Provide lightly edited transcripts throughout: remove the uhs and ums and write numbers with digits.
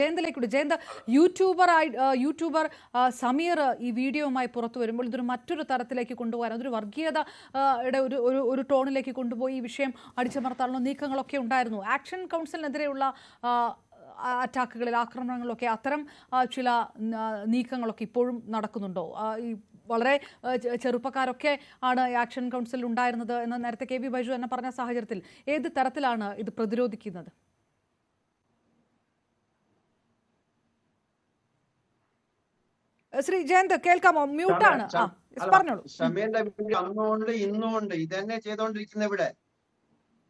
ജയന്തിലേക്കൂടെ. Jayant, YouTuber Sameer ഈ വീഡിയോയുമായി പുറത്തു വരുമ്പോൾ ഇതൊരു മറ്റൊരു തരത്തിലേക്ക് കൊണ്ടുപോകാൻ, അതൊരു വർഗീയതയുടെ ഒരു ടോണിലേക്ക് കൊണ്ടുപോയി ഈ വിഷയം അടിച്ചമർത്താനുള്ള നീക്കങ്ങളൊക്കെ ഉണ്ടായിരുന്നു. ആക്ഷൻ കൗൺസിലിനെതിരെയുള്ള അറ്റാക്കുകളിൽ, ആക്രമണങ്ങളിലൊക്കെ അത്തരം ചില നീക്കങ്ങളൊക്കെ ഇപ്പോഴും നടക്കുന്നുണ്ടോ? ഈ വളരെ ചെറുപ്പക്കാരൊക്കെ ആണ് ആക്ഷൻ കൗൺസിലിൽ ഉണ്ടായിരുന്നത് എന്ന് നേരത്തെ കെ വി ബൈജു തന്നെ പറഞ്ഞ സാഹചര്യത്തിൽ ഏത് തരത്തിലാണ് ഇത് പ്രതിരോധിക്കുന്നത്? ശ്രീ ജയന്ത്, കേൾക്കാമോ? മ്യൂട്ടാണ്. പറഞ്ഞോളൂ. ഷമീറിന്റെ വീഡിയോ അന്നുകൊണ്ട് ഇന്നുകൊണ്ട് ഇതന്നെ ചെയ്തോണ്ടിരിക്കുന്ന ഇവിടെ.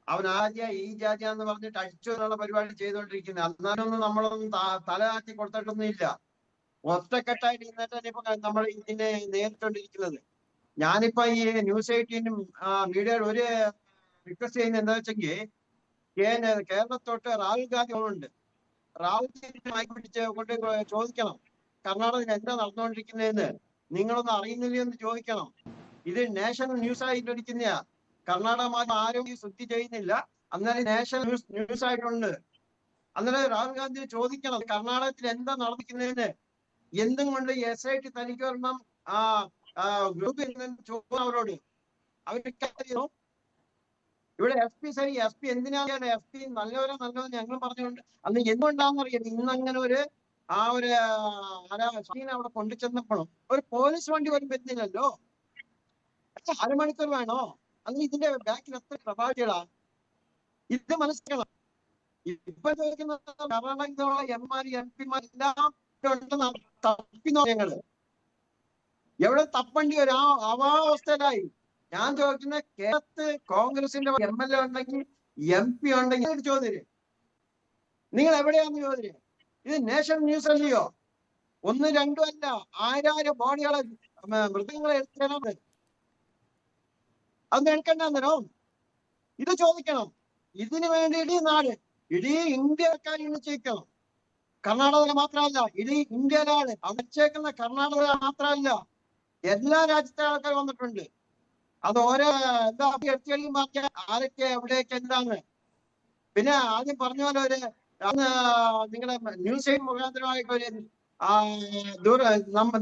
അവൻ ആ ഈ ജാതി എന്ന് പറഞ്ഞിട്ട് അടിച്ചു എന്നുള്ള പരിപാടി ചെയ്തോണ്ടിരിക്കുന്നത്. അന്നാലൊന്നും നമ്മളൊന്നും തലയാറ്റി കൊടുത്തിട്ടൊന്നും ഇല്ല. ഒറ്റക്കെട്ടായിട്ട് ഇന്നിട്ടാണ് ഇപ്പൊ നമ്മൾ ഇതിനെ നേരിട്ടോണ്ടിരിക്കുന്നത്. ഞാനിപ്പോ ഈ ന്യൂസ് 18 മീഡിയയിൽ ഒരു റിക്വസ്റ്റ് ചെയ്യുന്നത് എന്താ വെച്ചെങ്കിൽ, കേരളത്തോട്ട് രാഹുൽ ഗാന്ധി ഉണ്ട്. രാഹുൽ ഗാന്ധി പിടിച്ച് കൊണ്ട് ചോദിക്കണം, കർണാടകയിൽ എന്താ നടന്നുകൊണ്ടിരിക്കുന്നതെന്ന് നിങ്ങളൊന്നും അറിയുന്നില്ല എന്ന് ചോദിക്കണം. ഇത് നാഷണൽ ന്യൂസ് ആയിട്ടിരിക്കുന്ന കർണാടക മാധ്യമം ആരും ശുദ്ധി ചെയ്യുന്നില്ല. അന്നേരം നാഷണൽ ന്യൂസ് ആയിട്ടുണ്ട്. അന്നേരം രാഹുൽ ഗാന്ധി ചോദിക്കണം, കർണാടകത്തിൽ എന്താ നടന്നിരിക്കുന്നതെന്ന്. എന്തും കൊണ്ട് SIT തനിക്ക് വരണം ഗ്രൂപ്പിൽ ചോദിക്കണം അവരോട്. അവർക്ക് ഇവിടെ SP എന്തിനാണ് SP നല്ലവരോ ഞങ്ങൾ പറഞ്ഞുകൊണ്ട് അന്ന് എന്തുകൊണ്ടാണെന്ന് അറിയാം. ഇന്നങ്ങനെ ഒരു അവിടെ കൊണ്ടു ചെന്നപ്പോഴും ഒരു പോലീസ് വണ്ടി വരും പറ്റുന്നില്ലല്ലോ. അരമണിക്കൂർ വേണോ? അന്ന് ഇതിന്റെ ബാക്കിൽ എത്ര പ്രഭാവികളാ? ഇത് മനസ്സിലാക്കണം. ഇപ്പൊ ചോദിക്കുന്ന കർണാടകത്തിലുള്ള MR MP എല്ലാം തപ്പിന്നോ ഞങ്ങള് എവിടെ തപ്പണ്ടി ഒരു അവസ്ഥയിലായി. ഞാൻ ചോദിക്കുന്ന, കേരളത്ത് കോൺഗ്രസിന്റെ MLA ഉണ്ടെങ്കിൽ MP ഉണ്ടെങ്കിൽ ചോദ്യം, നിങ്ങൾ എവിടെയാന്ന് ചോദ്യം. ഇത് നാഷണൽ ന്യൂസ് അല്ലയോ? 1, 2 അല്ല, 1000 ബോഡികളെ മൃഗങ്ങളെ എടുക്കണം. അന്ന് എടുക്കണ്ട അന്നേരം ഇത് ചോദിക്കണം. ഇതിനു വേണ്ടി ഇടീ നാട്, ഇടീ ഇന്ത്യക്കാർ ചോദിക്കണം. കർണാടക മാത്രമല്ല, ഇടീ ഇന്ത്യയിലാണ്. അവിടെ കർണാടക മാത്രമല്ല, എല്ലാ രാജ്യത്തെ ആൾക്കാർ വന്നിട്ടുണ്ട്. അത് ഓരോ എന്താ എടുത്തുകളിയും മാറ്റിയ ആരൊക്കെ എവിടെയൊക്കെ എന്താന്ന്. പിന്നെ ആദ്യം പറഞ്ഞ പോലെ ഒരു നിങ്ങളെ ന്യൂസ് മുഖാന്തരമായിട്ട് ഒരു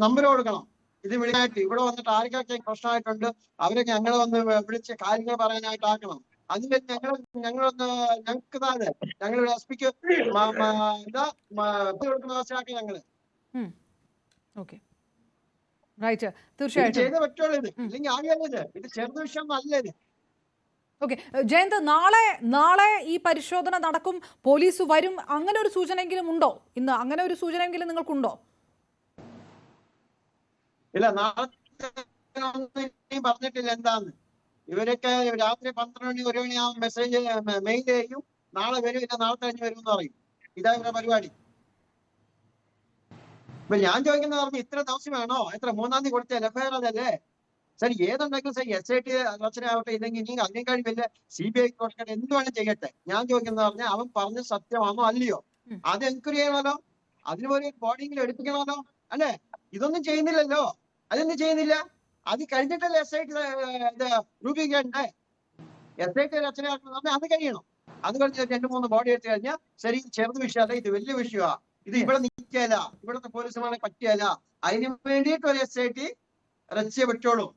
നമ്പർ കൊടുക്കണം. ഇത് വിളിക്കാനായിട്ട് ഇവിടെ വന്നിട്ട് ആർക്കൊക്കെ പ്രശ്നമായിട്ടുണ്ട് അവരൊക്കെ ഞങ്ങളെ വന്ന് വിളിച്ച് കാര്യങ്ങൾ പറയാനായിട്ട് ആക്കണം. അതിന് ഞങ്ങൾക്ക് താഴെ ഞങ്ങളുടെ SPക്ക് എന്താ കൊടുക്കുന്ന അവസ്ഥയാക്കി ഞങ്ങള് ചെയ്തേ പറ്റുള്ളൂ. ഇത് ഇല്ലെങ്കിൽ ആകെയല്ല, ഇത് ചെറുത വിഷയം നല്ലത്. ജയന്ത്, നാളെ ഈ പരിശോധന നടക്കും, പോലീസ് വരും, അങ്ങനെ ഒരു സൂചനയെങ്കിലും ഉണ്ടോ? ഇന്ന് അങ്ങനെ ഒരു സൂചനയെങ്കിലും നിങ്ങൾക്കുണ്ടോ? ഇല്ല, നാളെ പറഞ്ഞിട്ടില്ല എന്താന്ന്. ഇവരൊക്കെ രാത്രി 12 മണി 1 മണിയാവും മെസ്സേജ് മെയിൽ ചെയ്യും, നാളെ വരും, ഇല്ല നാളെ കഴിഞ്ഞ് വരും എന്ന് പറയും. ഇതാ ഇവരുടെ പരിപാടി. ഇപ്പൊ ഞാൻ ചോദിക്കുന്നത് പറഞ്ഞു, ഇത്ര ദിവസം വേണോ? എത്ര 3-ാം തീയതി കൊടുത്ത FIR അതല്ലേ? ശരി, ഏതുണ്ടെങ്കിലും ശരി, SIT റച്ചനയാവട്ടെ, ഇല്ലെങ്കിൽ ഇനി അതിനേക്കാൾ വലിയ CBI കൊടുക്കട്ടെ, എന്ത് വേണം ചെയ്യട്ടെ. ഞാൻ ചോദിക്കുന്നത് പറഞ്ഞാൽ അവൻ പറഞ്ഞ സത്യമാണോ അല്ലയോ? അത് എൻക്വയറി ചെയ്യണമല്ലോ, അതിന് ഒരു ബോഡിയെങ്കിലും എടുപ്പിക്കണമല്ലോ, അല്ലെ? ഇതൊന്നും ചെയ്യുന്നില്ലല്ലോ. അതൊന്നും ചെയ്യുന്നില്ല. അത് കഴിഞ്ഞിട്ടല്ലേ SIT രൂപീകരിക്കണ്ടേ? SIT രചനയാക്കണം, അത് കഴിയണം. അത് കഴിഞ്ഞ് 2-3 ബോഡി എടുത്തു കഴിഞ്ഞാൽ ശരി, ചെറുത് വിഷയമല്ല, ഇത് വലിയ വിഷയമാണ്. ഇത് ഇവിടെ നിൽക്കല, ഇവിടുത്തെ പോലീസുമാരെ പറ്റിയല്ല. അതിന് വേണ്ടിയിട്ട് ഒരു SIT രചിച്ചേ പറ്റുള്ളൂ.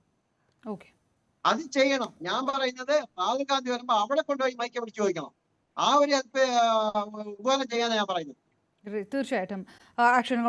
അത് ചെയ്യണം. ഞാൻ പറയുന്നത്, രാഹുൽ ഗാന്ധി വരുമ്പോ അവിടെ കൊണ്ടുപോയി മൈക്ക് പിടിച്ച് ചോദിക്കണം. ആ ഒരു ഉപകാരം ചെയ്യാനാണ് ഞാൻ പറയുന്നത്. തീർച്ചയായിട്ടും ആക്ഷൻ